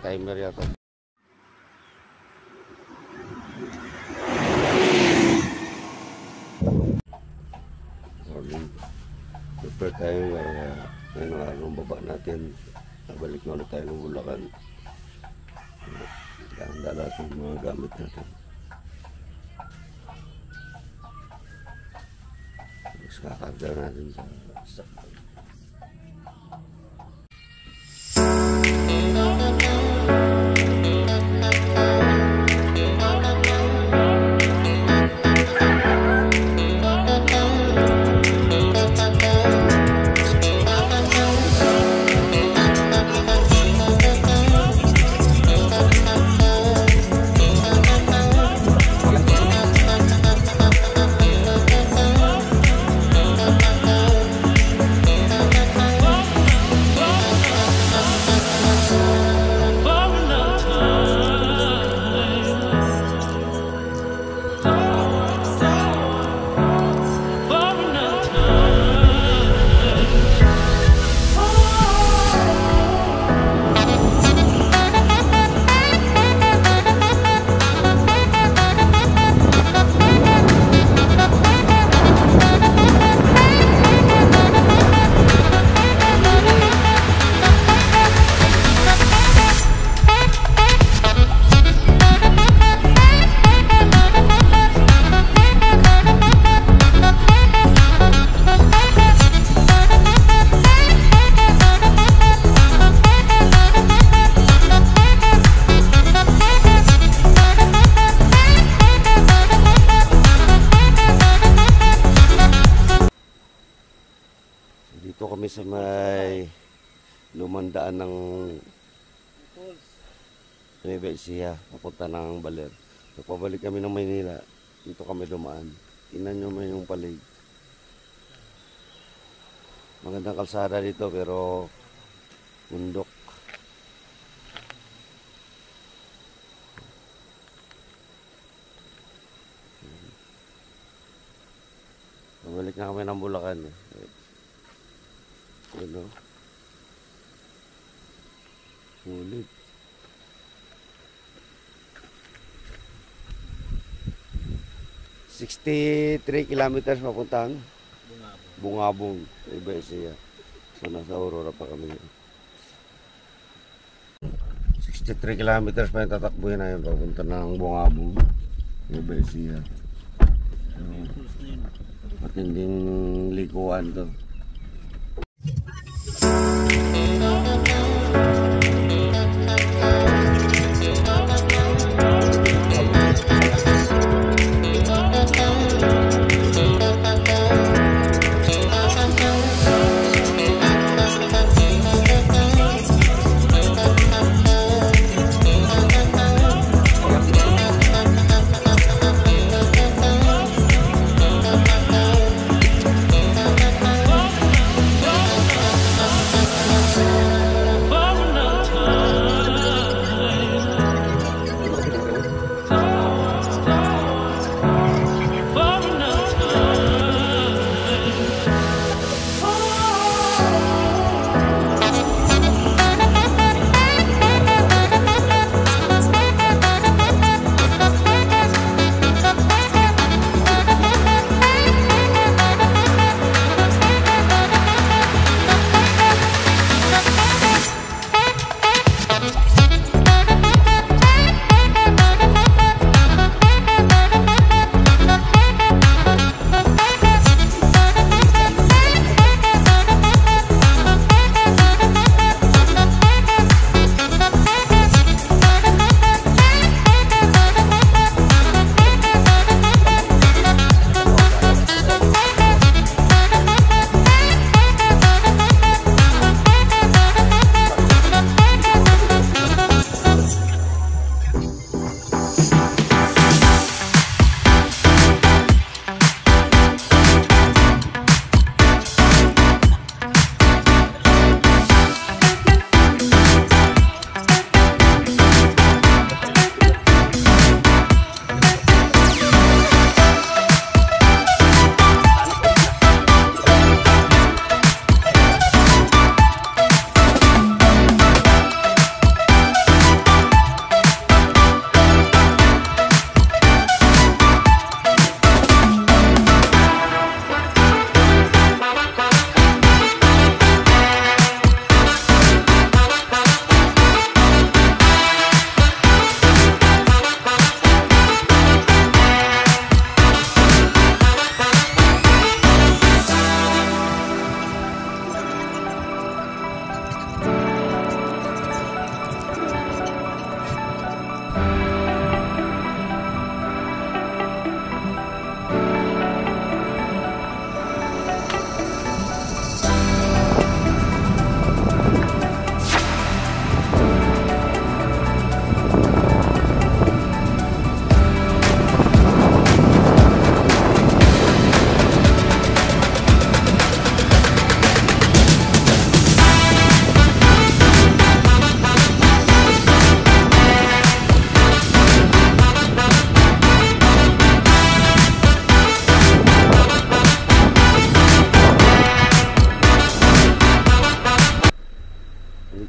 Naka-timer yata. Morning. Prepare tayo ngayong araw baba natin. Nabalik na ulit tayo ng Bulacan. Handa natin mga gamit natin. Tapos kakarga natin sa sakto. Dito kami sa may lumandaan ng Nueva Ecija, papunta ng Baler. Pabalik kami ng Maynila. Dito kami dumaan. Tingnan nyo may yung palig. Magandang kalsada dito pero bundok. Pabalik na kami ng Bulacan. Ano? Ulit. 63 kilometers papuntang Bungabong, Nueva Ecija. So nasa Aurora pa kami. 63 kilometers pa yung tatakbuhin na yun papunta ng Bungabong, Nueva Ecija. So, matinding likuan to.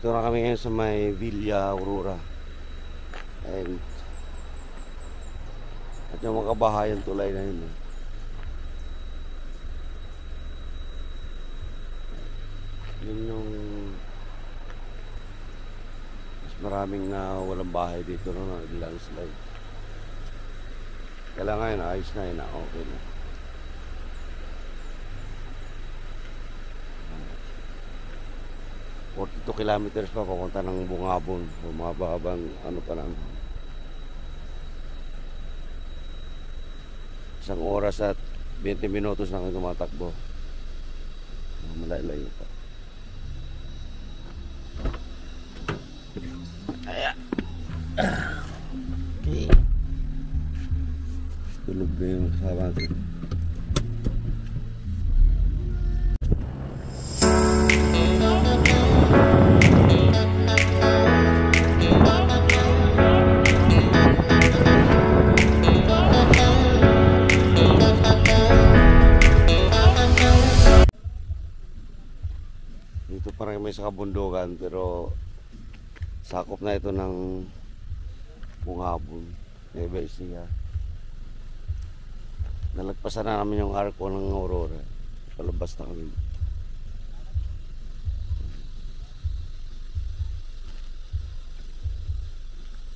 Dito na kami ngayon sa may Villa Aurora. And at yung mga kabahayan tulay na yun. Yun yung mas maraming na walang bahay dito na landslide. Kaya ngayon ayos na yun, okay na. Uh, 42 kilometers pa papunta ng Bungabon. Bumababang ano pa lang. 1 oras at 20 minutos na kami tumatakbo. Malayo-layo pa. Okay. Tulog na yung kasama natin. Dito parang may sa kabundukan pero sakop na ito ng Bungabon, Nueva Ecija. Nalagpasan na namin yung arko ng Aurora. Palabas na kami.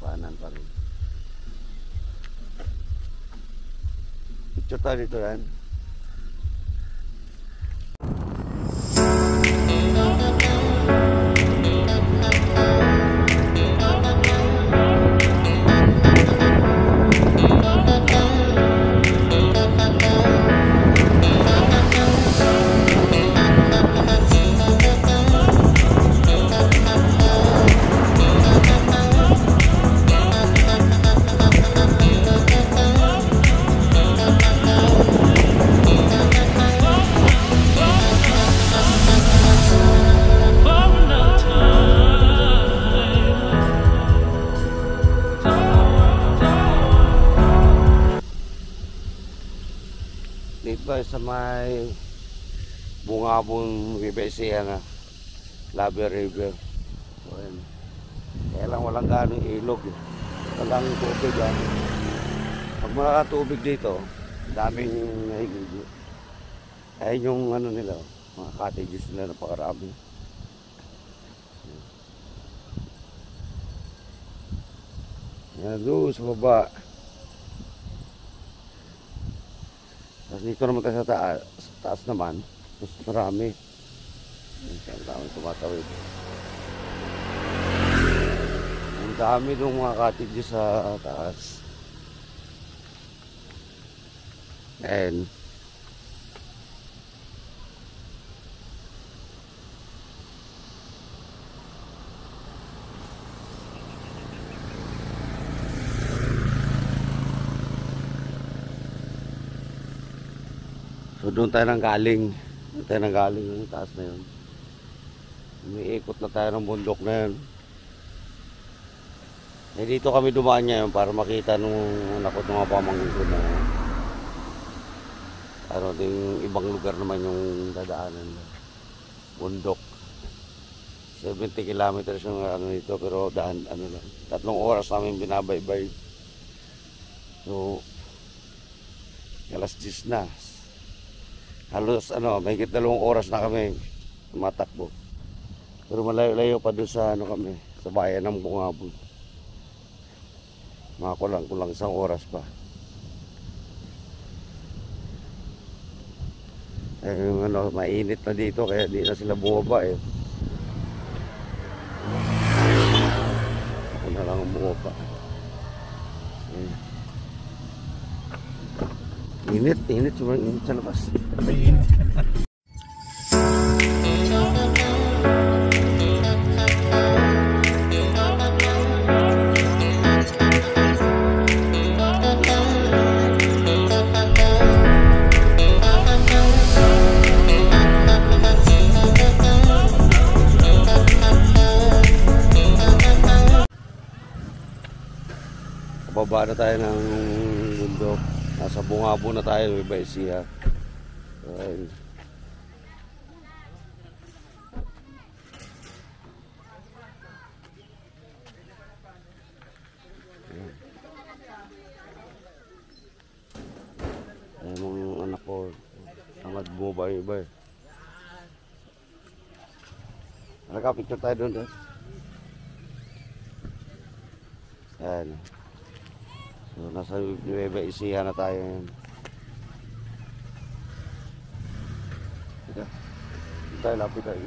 Paanan pa rin. Picture tayo dito yan. Dito sa may Bungabon, Nueva Ecija na Laber River. So, kaya lang walang ganong ilog. Walang tubig. Pag wala ka tubig dito, daming nahigig. Ayun yung ano nila, mga cottages nila, napakarami. Yan doon sa baba. Tapos dito naman tayo sa taas naman, mas marami. Ang dami tumatawid. Ang dami ng mga cottages sa taas. And so doon tayo nang galing. Doon tayo nang galing yung taas na yun. Umiikot na tayo ng bundok na yun. Eh dito kami dumaan ngayon para makita nung anak ko ng mga pamangkin ko na ano ding ibang lugar naman yung dadaanan. Bundok. 70 kilometers yung ano dito pero daan ano lang. 3 oras namin binabaybay. So alas 10 na. Halos ano, mahigit 2 oras na kami tumatakbo. Pero malayo-layo pa doon sa ano kami, sa bayan ng Bungabon. Mga kulang 1 oras pa. Eh, ano, mainit na dito kaya di na sila bumaba eh. Ako na lang bumaba. Init sa labas. Pababa na tayo ng bundok. Nasa Bungabon na tayo, Nueva Ecija. Ayun. 1 bumabay-bay. Nakapicture tayo doon. Yan. So, nasa Nueva Ecija na tayo ngayon. Ito. Ito tayo, lapit tayo.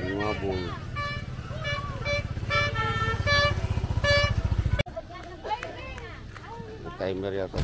Yung mga buong. Timer yata.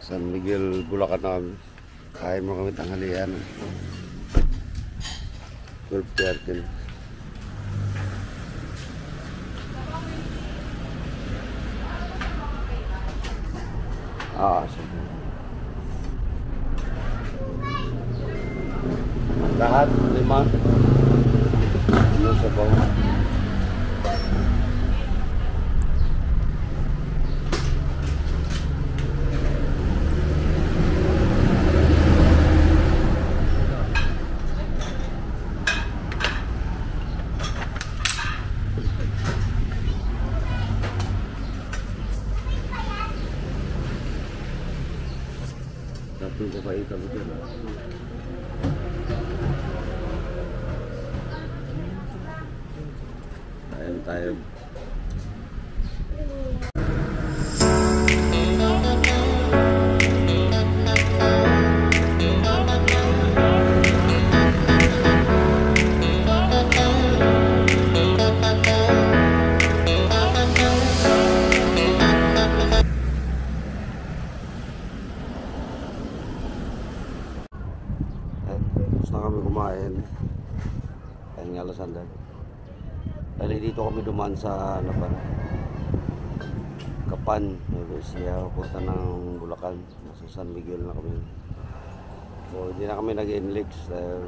San Miguel, Bulacan namin. Kain mo kami tanghalian. 12:13. Sige. Lahat, 5. Ano sa bawah? Satu papaitan betul. Tayo. Tapos na kami kumain. Kaya nga lasanda. Dali dito kami dumaan sa Kapan, siya punta ng Bulacan. Nasa San Miguel na kami. So hindi na kami nag-inlex dahil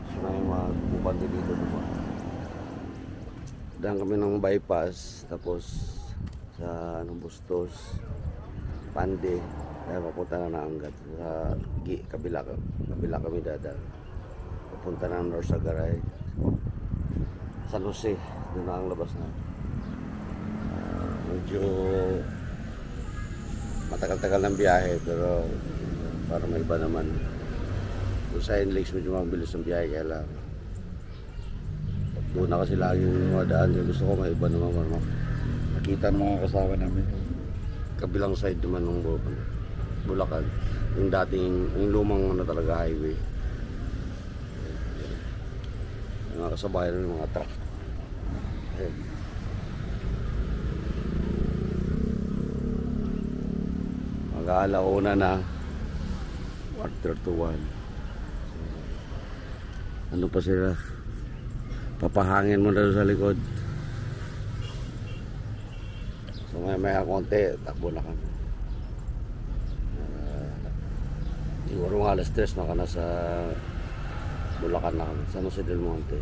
gusto na yung mga bubante dito dumaan. Daan kami ng bypass, tapos sa Bustos, Pande, kaya papunta na Naangat. Sa kabila kami dadaan. Papunta na Norsagaray. San Jose, doon na ang labas na. Medyo matagal-tagal ng biyahe, pero para may iba naman. Doon sa Inlex medyo mabilis ang biyahe, kaya lang doon na kasi lagi yung mga daan. Gusto ko may iba naman. Nakita mga kasama namin. Kabilang side naman ng Bulacan. Yung dating, yung lumang talaga highway. Yung mga kasabayan ng mga truck. Mag-aalauna na. 1:31. Ano pa sila? Papahangin mo na sa likod. So maya konti, takbo na kami. Siguro mga alas 3 na ka na sa Bulacan na kami, San Jose del Monte.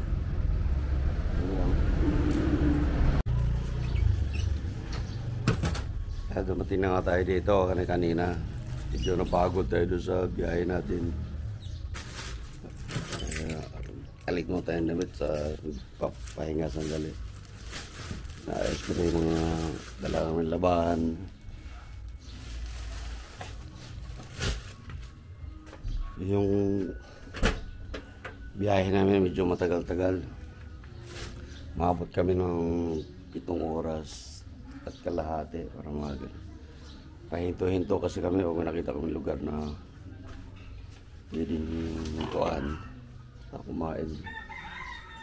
Dumating na nga tayo dito kanina. Medyo napagod tayo doon sa biyahe natin. Alik mo tayong damit sa pahinga sandali. Naayos ko yung mga dala namin labahan. Yung biyahe namin medyo matagal-tagal. Maabot kami ng 7 oras at kalahati, parang mga ganun. Pahinto-hinto kasi kami o nakita kami lugar na pwedeng hintuan na kumain.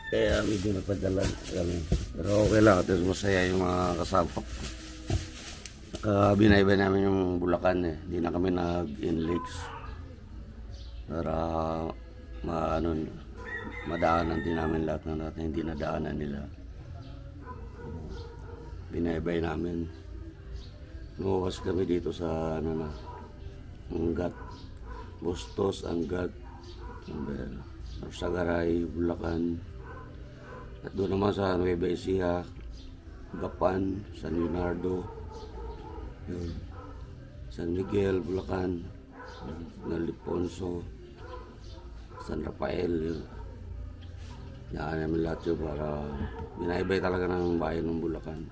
Kaya medyo nagpadala kami. Pero okay lang, at masaya yung mga kasama ko. Binaybay namin yung Bulacan eh. Hindi na kami nag-in-lakes. Para madaanan din namin lahat ng natin hindi nadaanan nila. Binaybay namin. Lumakas kami dito sa Angat, Bustos, Angat, Sagaray, Bulacan. At doon naman sa Nueva Ecija, Gapan, San Leonardo, San Miguel, Bulacan, Naliponso, San Rafael. Yan namin lahat yun para binaybay talaga ng bayan ng Bulacan.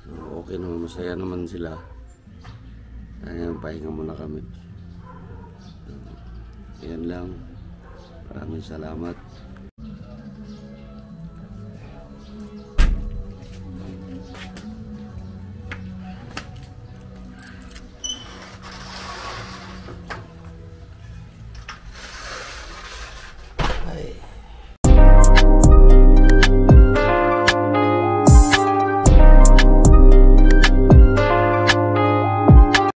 So, okay naman, masaya naman sila. Kaya pahinga muna kami. Yan lang. Maraming salamat. Ay.